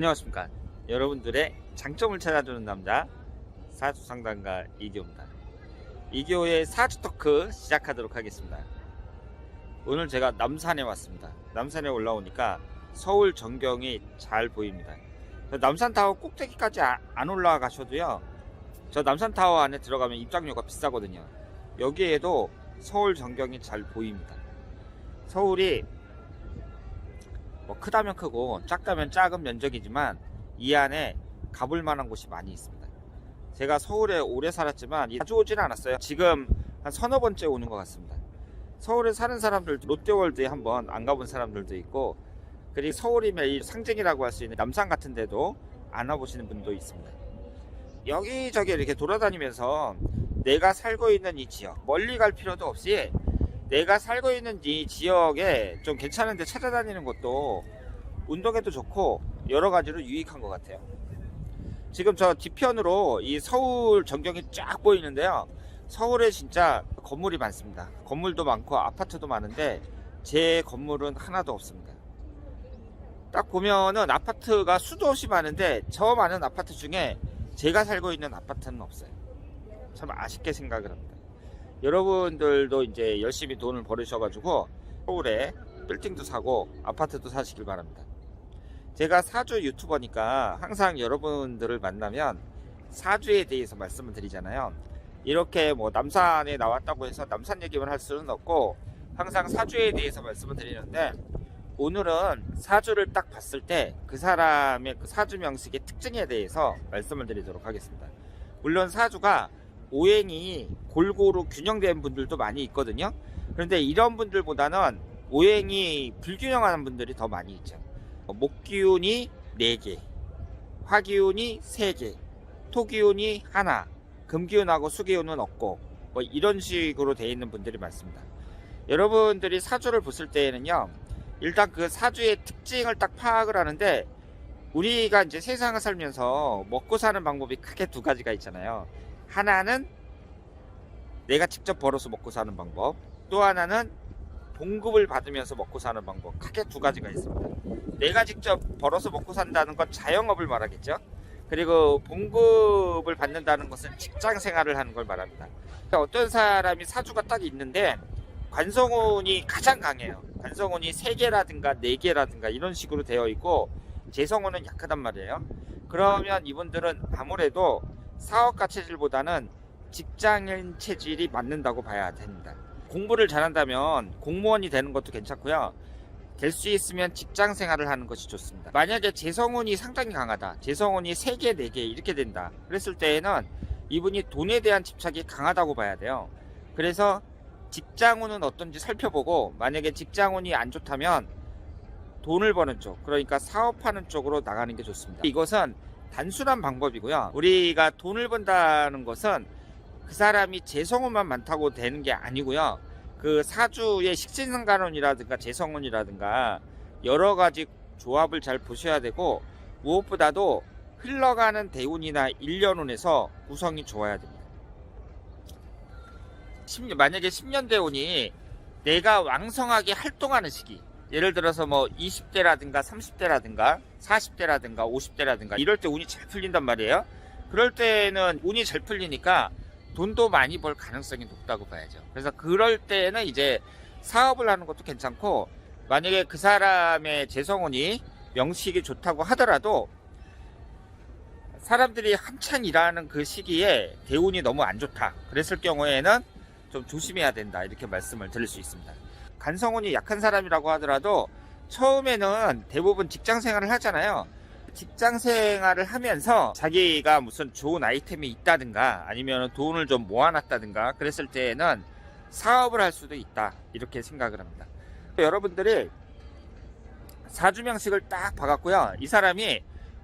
안녕하십니까. 여러분들의 장점을 찾아주는 남자 사주상담가 이기호입니다. 이기호의 사주 토크 시작하도록 하겠습니다. 오늘 제가 남산에 왔습니다. 남산에 올라오니까 서울 전경이 잘 보입니다. 남산타워 꼭대기까지 안 올라가셔도요, 저 남산타워 안에 들어가면 입장료가 비싸거든요. 여기에도 서울 전경이 잘 보입니다. 서울이 뭐 크다면 크고 작다면 작은 면적이지만 이 안에 가볼 만한 곳이 많이 있습니다. 제가 서울에 오래 살았지만 자주 오진 않았어요. 지금 한 서너 번째 오는 것 같습니다. 서울에 사는 사람들도 롯데월드에 한번 안 가본 사람들도 있고, 그리고 서울이 매일 상징이라고 할 수 있는 남산 같은 데도 안 와보시는 분도 있습니다. 여기저기 이렇게 돌아다니면서 내가 살고 있는 이 지역, 멀리 갈 필요도 없이 내가 살고 있는 이 지역에 좀 괜찮은 데 찾아다니는 것도 운동에도 좋고 여러 가지로 유익한 것 같아요. 지금 저 뒤편으로 이 서울 전경이 쫙 보이는데요, 서울에 진짜 건물이 많습니다. 건물도 많고 아파트도 많은데 제 건물은 하나도 없습니다. 딱 보면은 아파트가 수도 없이 많은데 저 많은 아파트 중에 제가 살고 있는 아파트는 없어요. 참 아쉽게 생각을 합니다. 여러분들도 이제 열심히 돈을 벌으셔가지고 서울에 빌딩도 사고 아파트도 사시길 바랍니다. 제가 사주 유튜버니까 항상 여러분들을 만나면 사주에 대해서 말씀을 드리잖아요. 이렇게 뭐 남산에 나왔다고 해서 남산 얘기만 할 수는 없고 항상 사주에 대해서 말씀을 드리는데, 오늘은 사주를 딱 봤을 때 그 사람의 그 사주 명식의 특징에 대해서 말씀을 드리도록 하겠습니다. 물론 사주가 오행이 골고루 균형된 분들도 많이 있거든요. 그런데 이런 분들보다는 오행이 불균형한 분들이 더 많이 있죠. 목기운이 4개, 화기운이 3개, 토기운이 하나, 금기운하고 수기운은 없고, 뭐 이런 식으로 되어 있는 분들이 많습니다. 여러분들이 사주를 보실 때에는요, 일단 그 사주의 특징을 딱 파악을 하는데, 우리가 이제 세상을 살면서 먹고 사는 방법이 크게 두 가지가 있잖아요. 하나는 내가 직접 벌어서 먹고 사는 방법, 또 하나는 봉급을 받으면서 먹고 사는 방법. 크게 두 가지가 있습니다. 내가 직접 벌어서 먹고 산다는 건 자영업을 말하겠죠. 그리고 봉급을 받는다는 것은 직장 생활을 하는 걸 말합니다. 어떤 사람이 사주가 딱 있는데 관성운이 가장 강해요. 관성운이 3개라든가 4개라든가 이런 식으로 되어 있고 재성운은 약하단 말이에요. 그러면 이분들은 아무래도 사업가 체질보다는 직장인 체질이 맞는다고 봐야 됩니다. 공부를 잘한다면 공무원이 되는 것도 괜찮고요. 될 수 있으면 직장 생활을 하는 것이 좋습니다. 만약에 재성운이 상당히 강하다, 재성운이 3개, 4개 이렇게 된다, 그랬을 때에는 이분이 돈에 대한 집착이 강하다고 봐야 돼요. 그래서 직장운은 어떤지 살펴보고, 만약에 직장운이 안 좋다면 돈을 버는 쪽, 그러니까 사업하는 쪽으로 나가는 게 좋습니다. 이것은 단순한 방법이고요. 우리가 돈을 번다는 것은 그 사람이 재성운만 많다고 되는 게 아니고요. 그 사주의 식신상간운이라든가 재성운이라든가 여러 가지 조합을 잘 보셔야 되고, 무엇보다도 흘러가는 대운이나 일년운에서 구성이 좋아야 됩니다. 만약에 10년 대운이 내가 왕성하게 활동하는 시기, 예를 들어서 뭐 20대라든가 30대라든가 40대라든가 50대라든가 이럴 때 운이 잘 풀린단 말이에요. 그럴 때는 운이 잘 풀리니까 돈도 많이 벌 가능성이 높다고 봐야죠. 그래서 그럴 때는 이제 사업을 하는 것도 괜찮고, 만약에 그 사람의 재성운이 명식이 좋다고 하더라도 사람들이 한창 일하는 그 시기에 대운이 너무 안 좋다, 그랬을 경우에는 좀 조심해야 된다, 이렇게 말씀을 드릴 수 있습니다. 간성운이 약한 사람이라고 하더라도 처음에는 대부분 직장 생활을 하잖아요. 직장 생활을 하면서 자기가 무슨 좋은 아이템이 있다든가 아니면 돈을 좀 모아놨다든가 그랬을 때에는 사업을 할 수도 있다, 이렇게 생각을 합니다. 여러분들이 사주명식을 딱 봐갖고요, 이 사람이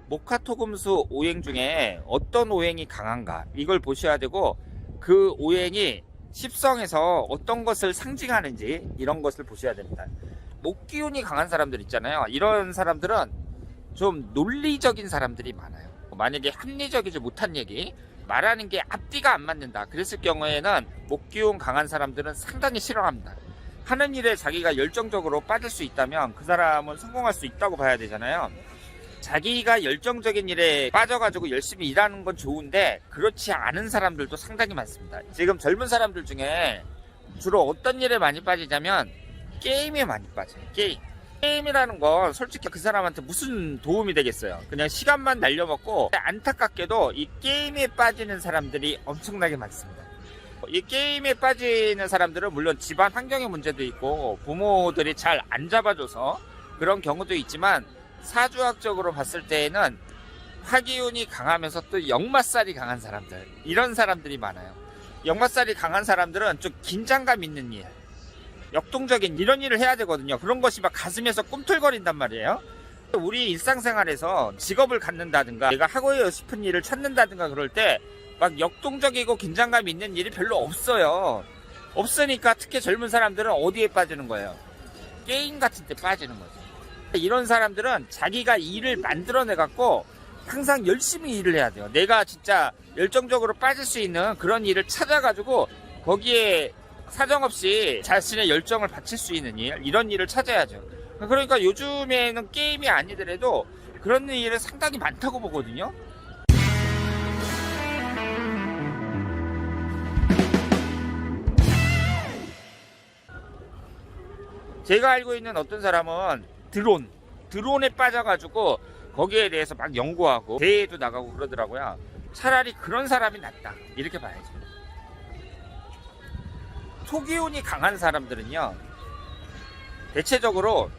목화토금수 오행 중에 어떤 오행이 강한가 이걸 보셔야 되고, 그 오행이 십성에서 어떤 것을 상징하는지 이런 것을 보셔야 됩니다. 목기운이 강한 사람들 있잖아요. 이런 사람들은 좀 논리적인 사람들이 많아요. 만약에 합리적이지 못한 얘기, 말하는 게 앞뒤가 안 맞는다, 그랬을 경우에는 목기운 강한 사람들은 상당히 싫어합니다. 하는 일에 자기가 열정적으로 빠질 수 있다면 그 사람은 성공할 수 있다고 봐야 되잖아요. 자기가 열정적인 일에 빠져가지고 열심히 일하는 건 좋은데 그렇지 않은 사람들도 상당히 많습니다. 지금 젊은 사람들 중에 주로 어떤 일에 많이 빠지냐면 게임에 많이 빠져요. 게임이라는 건 솔직히 그 사람한테 무슨 도움이 되겠어요. 그냥 시간만 날려먹고, 안타깝게도 이 게임에 빠지는 사람들이 엄청나게 많습니다. 이 게임에 빠지는 사람들은 물론 집안 환경의 문제도 있고 부모들이 잘 안 잡아줘서 그런 경우도 있지만, 사주학적으로 봤을 때에는 화기운이 강하면서 또 역마살이 강한 사람들, 이런 사람들이 많아요. 역마살이 강한 사람들은 좀 긴장감 있는 일, 역동적인 이런 일을 해야 되거든요. 그런 것이 막 가슴에서 꿈틀거린단 말이에요. 우리 일상생활에서 직업을 갖는다든가 내가 하고 싶은 일을 찾는다든가 그럴 때 막 역동적이고 긴장감 있는 일이 별로 없어요. 없으니까 특히 젊은 사람들은 어디에 빠지는 거예요? 게임 같은 데 빠지는 거죠. 이런 사람들은 자기가 일을 만들어내 갖고 항상 열심히 일을 해야 돼요. 내가 진짜 열정적으로 빠질 수 있는 그런 일을 찾아가지고 거기에 사정없이 자신의 열정을 바칠 수 있는 일, 이런 일을 찾아야죠. 그러니까 요즘에는 게임이 아니더라도 그런 일은 상당히 많다고 보거든요. 제가 알고 있는 어떤 사람은 드론에 빠져가지고 거기에 대해서 막 연구하고 대회도 나가고 그러더라고요. 차라리 그런 사람이 낫다, 이렇게 봐야죠. 토기운이 강한 사람들은요, 대체적으로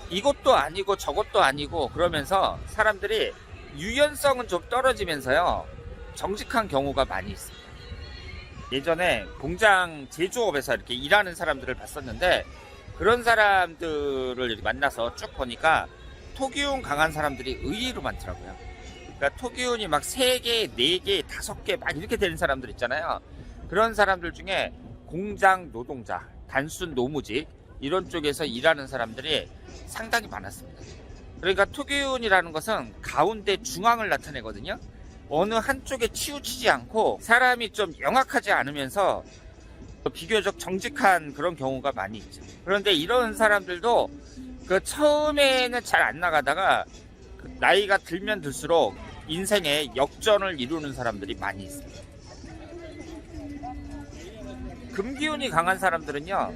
이것도 아니고 저것도 아니고 그러면서 사람들이 유연성은 좀 떨어지면서요, 정직한 경우가 많이 있습니다. 예전에 공장 제조업에서 이렇게 일하는 사람들을 봤었는데, 그런 사람들을 이렇게 만나서 쭉 보니까 토기운 강한 사람들이 의외로 많더라고요. 그러니까 토기운이 막 3개, 4개, 5개 막 이렇게 되는 사람들 있잖아요. 그런 사람들 중에 공장 노동자, 단순 노무직 이런 쪽에서 일하는 사람들이 상당히 많았습니다. 그러니까 토기운이라는 것은 가운데 중앙을 나타내거든요. 어느 한쪽에 치우치지 않고 사람이 좀 영악하지 않으면서 비교적 정직한 그런 경우가 많이 있죠. 그런데 이런 사람들도 그 처음에는 잘 안 나가다가 나이가 들면 들수록 인생에 역전을 이루는 사람들이 많이 있습니다. 금기운이 강한 사람들은요,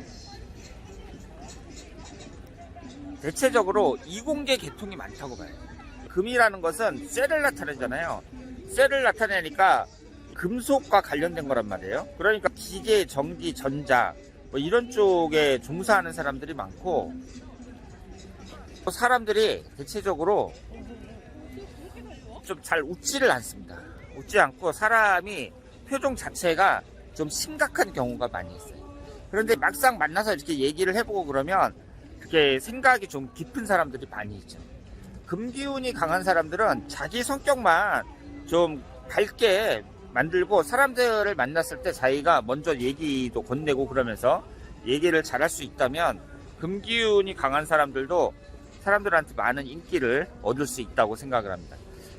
대체적으로 이공계 계통이 많다고 봐요. 금이라는 것은 쇠를 나타내잖아요. 쇠를 나타내니까 금속과 관련된 거란 말이에요. 그러니까 기계, 전기, 전자 뭐 이런 쪽에 종사하는 사람들이 많고, 사람들이 대체적으로 좀 잘 웃지를 않습니다. 웃지 않고 사람이 표정 자체가 좀 심각한 경우가 많이 있어요. 그런데 막상 만나서 이렇게 얘기를 해보고 그러면 그게 생각이 좀 깊은 사람들이 많이 있죠. 금기운이 강한 사람들은 자기 성격만 좀 밝게 만들고, 사람들을 만났을 때 자기가 먼저 얘기도 건네고 그러면서 얘기를 잘할 수 있다면 금기운이 강한 사람들도 사람들한테 많은 인기를 얻을 수 있다고 생각을 합니다.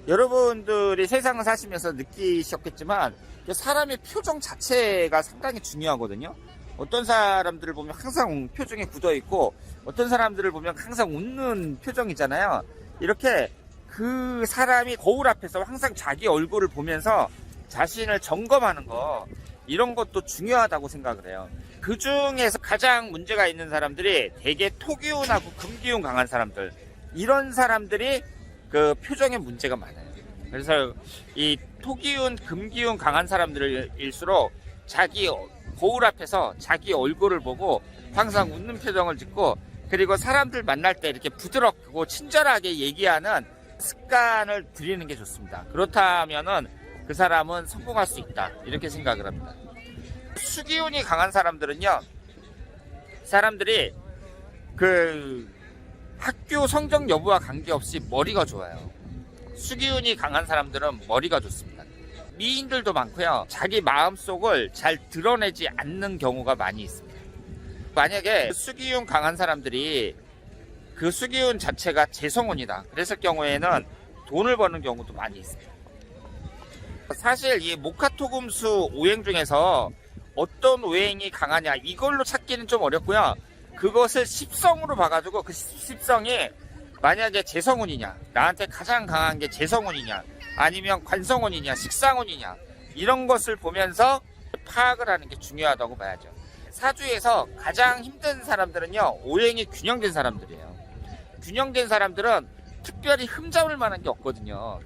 여러분들이 세상을 사시면서 느끼셨겠지만 사람의 표정 자체가 상당히 중요하거든요. 어떤 사람들을 보면 항상 표정이 굳어 있고 어떤 사람들을 보면 항상 웃는 표정이잖아요. 이렇게 그 사람이 거울 앞에서 항상 자기 얼굴을 보면서 자신을 점검하는 거, 이런 것도 중요하다고 생각을 해요. 그 중에서 가장 문제가 있는 사람들이 대개 토기운하고 금기운 강한 사람들, 이런 사람들이 그 표정에 문제가 많아요. 그래서 이 토기운, 금기운 강한 사람들일수록 자기 거울 앞에서 자기 얼굴을 보고 항상 웃는 표정을 짓고, 그리고 사람들 만날 때 이렇게 부드럽고 친절하게 얘기하는 습관을 들이는 게 좋습니다. 그렇다면은 그 사람은 성공할 수 있다, 이렇게 생각을 합니다. 수기운이 강한 사람들은요, 사람들이 그 학교 성적 여부와 관계없이 머리가 좋아요. 수기운이 강한 사람들은 머리가 좋습니다. 미인들도 많고요, 자기 마음속을 잘 드러내지 않는 경우가 많이 있습니다. 만약에 수기운 강한 사람들이 그 수기운 자체가 재성운이다 그랬을 경우에는 돈을 버는 경우도 많이 있습니다. 사실 이 목화토금수 오행 중에서 어떤 오행이 강하냐, 이걸로 찾기는 좀 어렵고요. 그것을 십성으로 봐가지고 그 십성이 만약에 재성운이냐, 나한테 가장 강한 게 재성운이냐, 아니면 관성운이냐, 식상운이냐, 이런 것을 보면서 파악을 하는 게 중요하다고 봐야죠. 사주에서 가장 힘든 사람들은요, 오행이 균형된 사람들이에요. 균형된 사람들은 특별히 흠잡을 만한 게 없거든요.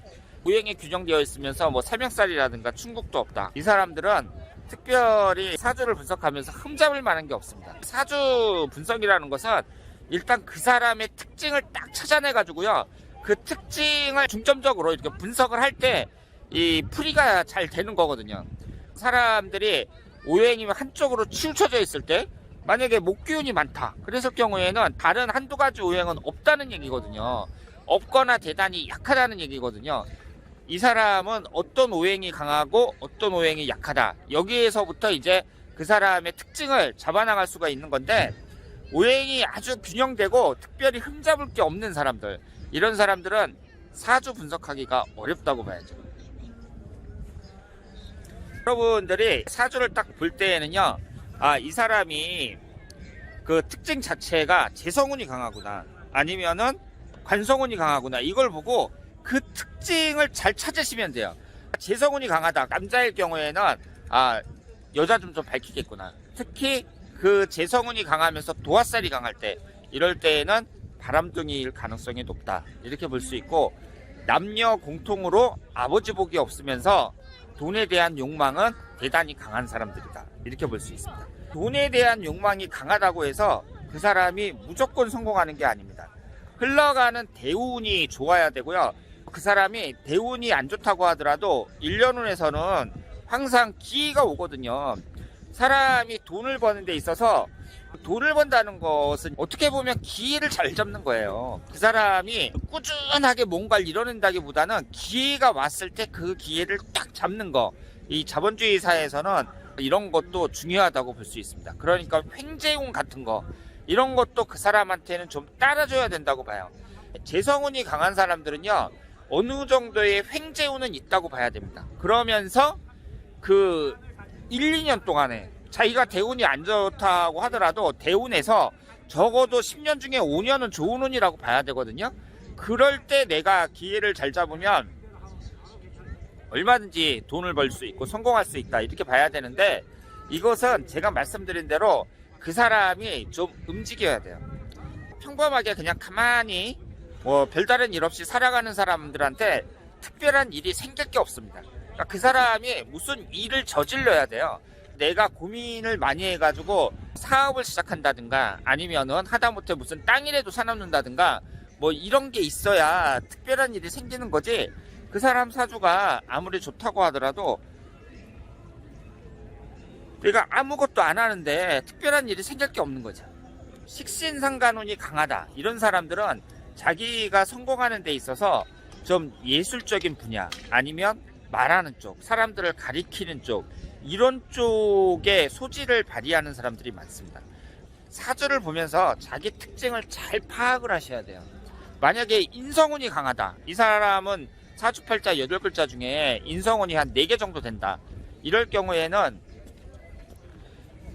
오행이 균형되어 있으면서 뭐 삼형살이라든가 충국도 없다. 이 사람들은 특별히 사주를 분석하면서 흠잡을 만한 게 없습니다. 사주 분석이라는 것은 일단 그 사람의 특징을 딱 찾아내 가지고요, 그 특징을 중점적으로 이렇게 분석을 할 때 이 풀이가 잘 되는 거거든요. 사람들이 오행이면 한쪽으로 치우쳐져 있을 때, 만약에 목기운이 많다 그랬을 경우에는 다른 한두 가지 오행은 없다는 얘기거든요. 없거나 대단히 약하다는 얘기거든요. 이 사람은 어떤 오행이 강하고 어떤 오행이 약하다, 여기에서부터 이제 그 사람의 특징을 잡아나갈 수가 있는 건데, 오행이 아주 균형되고 특별히 흠잡을 게 없는 사람들, 이런 사람들은 사주 분석하기가 어렵다고 봐야죠. 여러분들이 사주를 딱 볼 때에는요, 이 사람이 그 특징 자체가 재성운이 강하구나, 아니면은 관성운이 강하구나, 이걸 보고 그 특징을 잘 찾으시면 돼요. 재성운이 강하다, 남자일 경우에는 여자 좀 밝히겠구나. 특히 그 재성운이 강하면서 도화살이 강할 때, 이럴 때에는 바람둥이일 가능성이 높다, 이렇게 볼 수 있고, 남녀 공통으로 아버지 복이 없으면서 돈에 대한 욕망은 대단히 강한 사람들이다, 이렇게 볼 수 있습니다. 돈에 대한 욕망이 강하다고 해서 그 사람이 무조건 성공하는 게 아닙니다. 흘러가는 대운이 좋아야 되고요, 그 사람이 대운이 안 좋다고 하더라도 일년운에서는 항상 기회가 오거든요. 사람이 돈을 버는 데 있어서, 돈을 번다는 것은 어떻게 보면 기회를 잘 잡는 거예요. 그 사람이 꾸준하게 뭔가를 이뤄낸다기보다는 기회가 왔을 때 그 기회를 딱 잡는 거, 이 자본주의 사회에서는 이런 것도 중요하다고 볼 수 있습니다. 그러니까 횡재운 같은 거, 이런 것도 그 사람한테는 좀 따라줘야 된다고 봐요. 재성운이 강한 사람들은요, 어느 정도의 횡재운은 있다고 봐야 됩니다. 그러면서 그 1, 2년 동안에 자기가 대운이 안 좋다고 하더라도 대운에서 적어도 10년 중에 5년은 좋은 운이라고 봐야 되거든요. 그럴 때 내가 기회를 잘 잡으면 얼마든지 돈을 벌 수 있고 성공할 수 있다, 이렇게 봐야 되는데, 이것은 제가 말씀드린 대로 그 사람이 좀 움직여야 돼요. 평범하게 그냥 가만히 뭐 별다른 일 없이 살아가는 사람들한테 특별한 일이 생길 게 없습니다. 그러니까 그 사람이 무슨 일을 저질러야 돼요. 내가 고민을 많이 해가지고 사업을 시작한다든가, 아니면은 하다못해 무슨 땅이라도 사놓는다든가, 뭐 이런 게 있어야 특별한 일이 생기는 거지, 그 사람 사주가 아무리 좋다고 하더라도 내가 아무것도 안 하는데 특별한 일이 생길 게 없는 거죠. 식신상간운이 강하다, 이런 사람들은 자기가 성공하는 데 있어서 좀 예술적인 분야, 아니면 말하는 쪽, 사람들을 가리키는 쪽, 이런 쪽에 소질을 발휘하는 사람들이 많습니다. 사주를 보면서 자기 특징을 잘 파악을 하셔야 돼요. 만약에 인성운이 강하다, 이 사람은 사주팔자 8글자 중에 인성운이 한 4개 정도 된다, 이럴 경우에는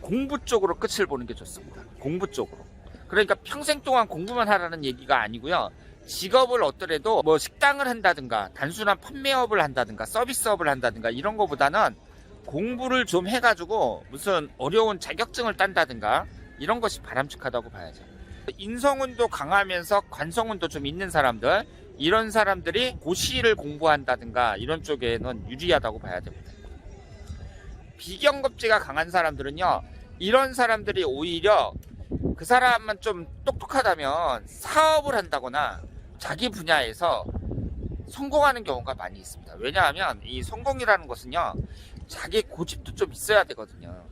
공부 쪽으로 끝을 보는 게 좋습니다. 공부 쪽으로. 그러니까 평생 동안 공부만 하라는 얘기가 아니고요, 직업을 얻더라도 뭐 식당을 한다든가, 단순한 판매업을 한다든가, 서비스업을 한다든가, 이런 거보다는 공부를 좀 해가지고 무슨 어려운 자격증을 딴다든가, 이런 것이 바람직하다고 봐야죠. 인성운도 강하면서 관성운도 좀 있는 사람들, 이런 사람들이 고시를 공부한다든가 이런 쪽에는 유리하다고 봐야 됩니다. 비경겁지가 강한 사람들은요, 이런 사람들이 오히려 그 사람만 좀 똑똑하다면 사업을 한다거나 자기 분야에서 성공하는 경우가 많이 있습니다. 왜냐하면 이 성공이라는 것은요, 자기 고집도 좀 있어야 되거든요.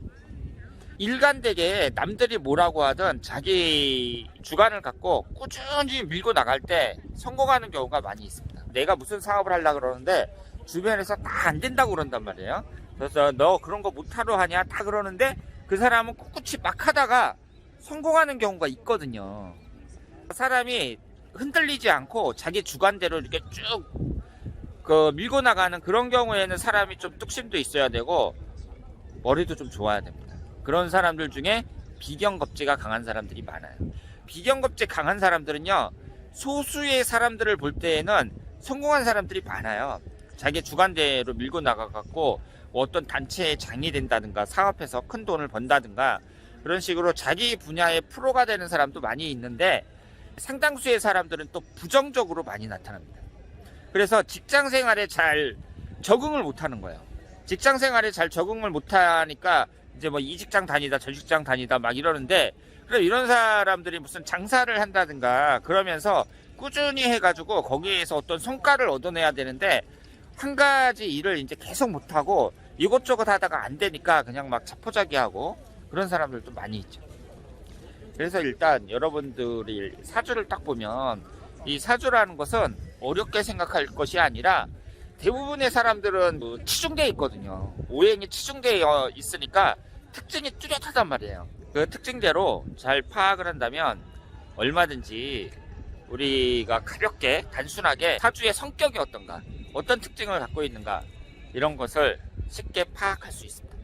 일관되게 남들이 뭐라고 하든 자기 주관을 갖고 꾸준히 밀고 나갈 때 성공하는 경우가 많이 있습니다. 내가 무슨 사업을 하려고 그러는데 주변에서 다 안 된다고 그런단 말이에요. 그래서 너 그런 거 못하러 하냐 다 그러는데, 그 사람은 꿋꿋이 막 하다가 성공하는 경우가 있거든요. 사람이 흔들리지 않고 자기 주관대로 이렇게 쭉 밀고 나가는 그런 경우에는 사람이 좀 뚝심도 있어야 되고 머리도 좀 좋아야 됩니다. 그런 사람들 중에 비경겁지가 강한 사람들이 많아요. 비경겁지 강한 사람들은요, 소수의 사람들을 볼 때에는 성공한 사람들이 많아요. 자기 주관대로 밀고 나가갖고 어떤 단체의 장이 된다든가 사업해서 큰 돈을 번다든가 그런 식으로 자기 분야의 프로가 되는 사람도 많이 있는데, 상당수의 사람들은 또 부정적으로 많이 나타납니다. 그래서 직장 생활에 잘 적응을 못하는 거예요. 직장 생활에 잘 적응을 못하니까 이제 뭐 이 직장 다니다 저 직장 다니다 막 이러는데, 그럼 이런 사람들이 무슨 장사를 한다든가 그러면서 꾸준히 해가지고 거기에서 어떤 성과를 얻어내야 되는데, 한 가지 일을 이제 계속 못하고 이것저것 하다가 안 되니까 그냥 막 자포자기하고 그런 사람들도 많이 있죠. 그래서 일단 여러분들이 사주를 딱 보면, 이 사주라는 것은 어렵게 생각할 것이 아니라 대부분의 사람들은 치중되어 있거든요. 오행이 치중되어 있으니까 특징이 뚜렷하단 말이에요. 그 특징대로 잘 파악을 한다면 얼마든지 우리가 가볍게 단순하게 사주의 성격이 어떤가, 어떤 특징을 갖고 있는가, 이런 것을 쉽게 파악할 수 있습니다.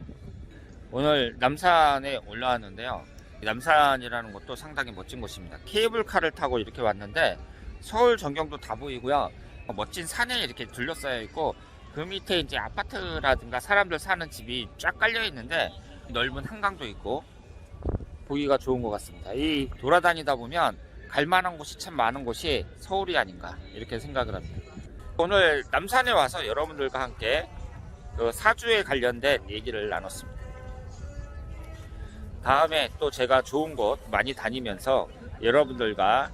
오늘 남산에 올라왔는데요. 남산이라는 것도 상당히 멋진 곳입니다. 케이블카를 타고 이렇게 왔는데 서울 전경도 다 보이고요. 멋진 산에 이렇게 둘러싸여 있고, 그 밑에 이제 아파트라든가 사람들 사는 집이 쫙 깔려 있는데 넓은 한강도 있고 보기가 좋은 것 같습니다. 이 돌아다니다 보면 갈만한 곳이 참 많은 곳이 서울이 아닌가 이렇게 생각을 합니다. 오늘 남산에 와서 여러분들과 함께 그 사주에 관련된 얘기를 나눴습니다. 다음에 또 제가 좋은 곳 많이 다니면서 여러분들과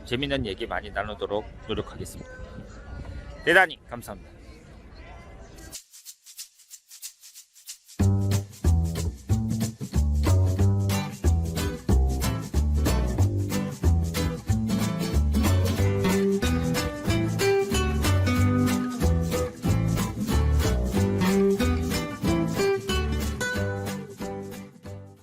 재밌는 얘기 많이 나누도록 노력하겠습니다. 대단히 감사합니다.